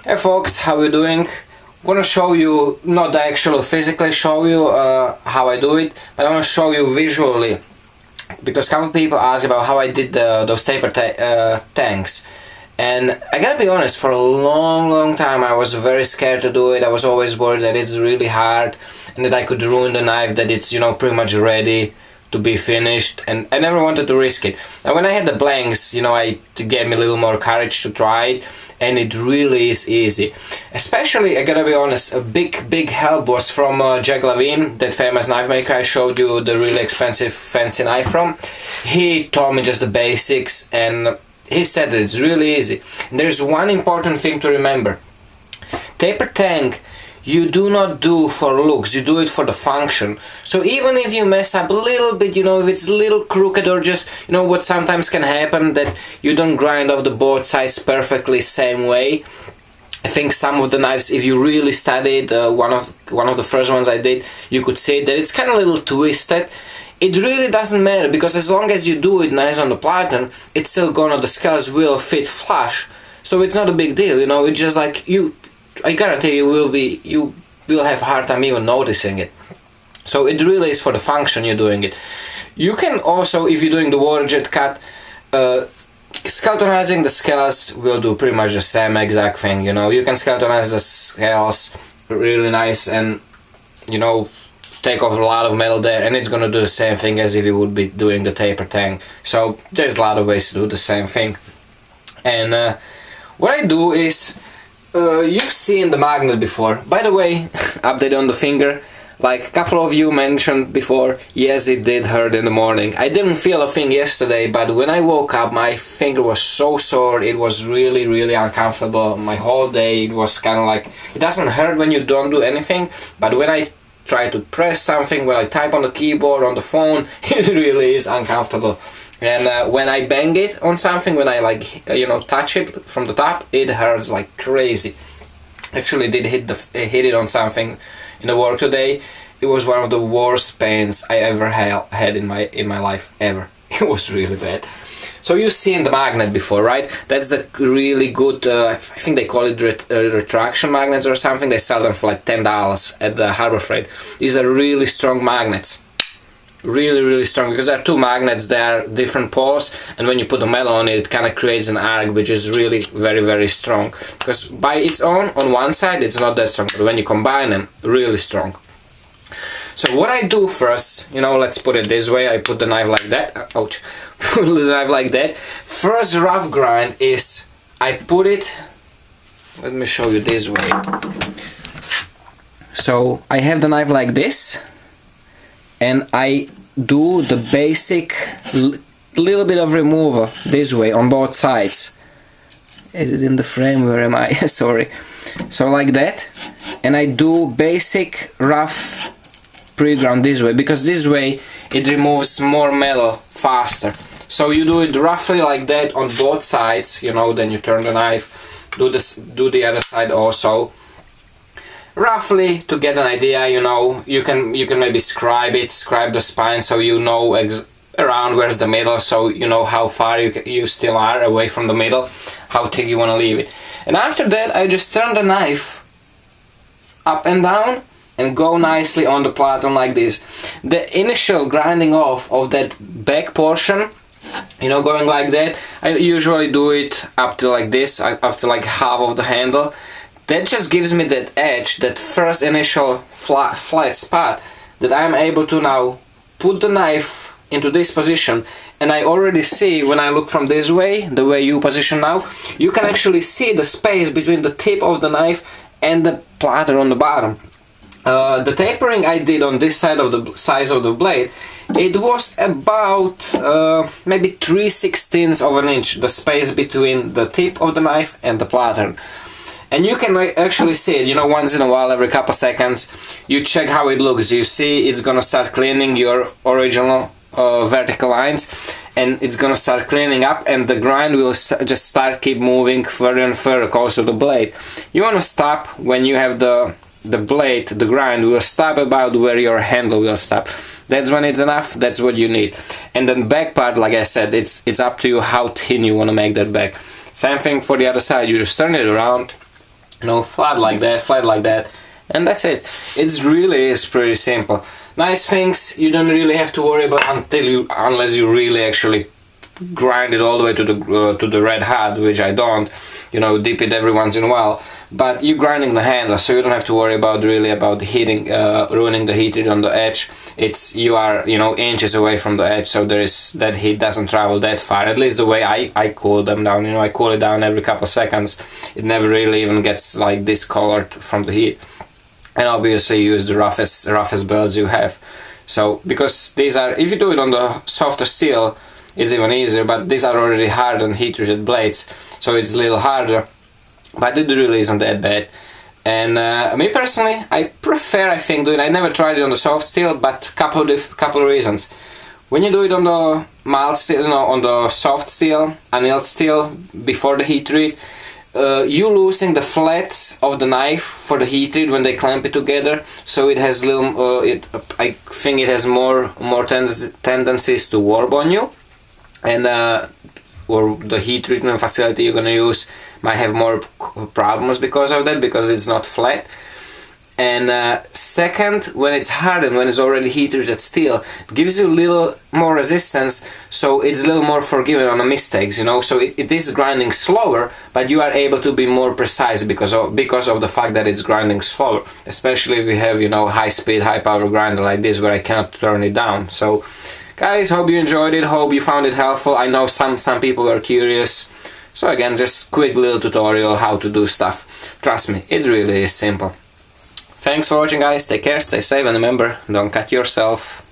Hey folks, how you doing? Want to show you, not actually physically show you how I do it, but I want to show you visually, because a couple people ask about how I did those tapered tanks. And I gotta be honest, for a long time I was very scared to do it. I was always worried that it's really hard and that I could ruin the knife, that it's, you know, pretty much ready to be finished, and I never wanted to risk it. Now when I had the blanks, you know, it gave me a little more courage to try it, and it really is easy. Especially, I gotta be honest, a big help was from Jack Levine, that famous knife maker I showed you the really expensive fancy knife from. He taught me just the basics, and he said that it's really easy. And there's one important thing to remember. Tapered Tang you do not do for looks, you do it for the function. So even if you mess up a little bit, you know, if it's a little crooked, or just, you know, what sometimes can happen, that you don't grind off the both sides perfectly same way. I think some of the knives, if you really studied one of the first ones I did, you could see that it's kind of a little twisted. It really doesn't matter, because as long as you do it nice on the pattern, it's still gonna, the scales will fit flush. So it's not a big deal, you know. It's just like I guarantee you will have a hard time even noticing it. So it really is for the function you're doing it. You can also, if you're doing the water jet cut, skeletonizing the scales will do pretty much the same exact thing, you know. You can skeletonize the scales really nice and, you know, take off a lot of metal there, and it's gonna do the same thing as if you would be doing the tapered tang. So there's a lot of ways to do the same thing. And what I do is, you've seen the magnet before. By the way, update on the finger. Like a couple of you mentioned before, yes, it did hurt in the morning. I didn't feel a thing yesterday, but when I woke up, my finger was so sore. It was really uncomfortable. My whole day, it was kind of like, it doesn't hurt when you don't do anything, but when I try to press something, when I type on the keyboard, on the phone, it really is uncomfortable. And when I bang it on something, when I like, you know, touch it from the top, it hurts like crazy. Actually did hit it on something in the work today. It was one of the worst pains I ever had in my life, ever. It was really bad. So you've seen the magnet before, right? That's the really good, I think they call it retraction magnets or something. They sell them for like $10 at the Harbor Freight. These are really strong magnets. Really strong, because there are two magnets, they are different poles, and when you put the metal on it, it kind of creates an arc, which is really very strong. Because by its own, on one side, it's not that strong, but when you combine them, really strong. So what I do first, you know, let's put it this way, I put the knife like that, ouch, put the knife like that. First rough grind is, I put it, let me show you this way. So I have the knife like this, and I do the basic little bit of removal this way on both sides. Is it in the frame? Where am I? Sorry. So like that, and I do basic rough pre-ground this way, because this way it removes more metal faster. So you do it roughly like that on both sides, you know, then you turn the knife, do the other side also. Roughly, to get an idea, you know, you can maybe scribe the spine, so you know around where's the middle, so you know how far you still are away from the middle, how thick you want to leave it. And after that, I just turn the knife up and down and go nicely on the pattern like this. The initial grinding off of that back portion, you know, going like that, I usually do it up to like this, up to like half of the handle. That just gives me that edge, that first initial flat spot, that I'm able to now put the knife into this position. And I already see, when I look from this way, the way you position now, you can actually see the space between the tip of the knife and the platter on the bottom. The tapering I did on this side of the size of the blade, it was about maybe 3/16 of an inch, the space between the tip of the knife and the platter. And you can actually see it, you know, once in a while, every couple seconds, you check how it looks. You see it's gonna start cleaning your original vertical lines, and it's gonna start cleaning up, and the grind will just start keep moving further and further close to the blade. You wanna stop when you have the blade, the grind will stop about where your handle will stop. That's when it's enough, that's what you need. And then back part, like I said, it's up to you how thin you wanna make that back. Same thing for the other side, you just turn it around, you know, flat like that, and that's it. It really is pretty simple. Nice things you don't really have to worry about unless you really actually grind it all the way to the red hot, which I don't. You know, dip it every once in a while, but you're grinding the handle, so you don't have to worry about the heating, ruining the heat treat on the edge. You are, you know, inches away from the edge, so that heat doesn't travel that far. At least the way I cool them down. You know, I cool it down every couple of seconds. It never really even gets like discolored from the heat. And obviously use the roughest belts you have. So because these are, if you do it on the softer steel, it's even easier, but these are already hardened heat treated blades, so it's a little harder, but it really isn't that bad. And me personally, I prefer, I think, doing. I never tried it on the soft steel, but couple of reasons. When you do it on the mild steel, you know, on the soft steel, annealed steel, before the heat treat, you losing the flats of the knife for the heat treat when they clamp it together, so it has little. I think it has more tendencies to warp on you. And or the heat treatment facility you're gonna use might have more problems because of that, because it's not flat. And second, when it's hardened, when it's already heat treated steel, it gives you a little more resistance, so it's a little more forgiving on the mistakes, you know. So it is grinding slower, but you are able to be more precise because of the fact that it's grinding slower, especially if you have, you know, high speed, high power grinder like this where I cannot turn it down. So guys, hope you enjoyed it, hope you found it helpful. I know some people are curious, so again, just quick little tutorial how to do stuff. Trust me, it really is simple. Thanks for watching, guys, take care, stay safe, and remember, don't cut yourself.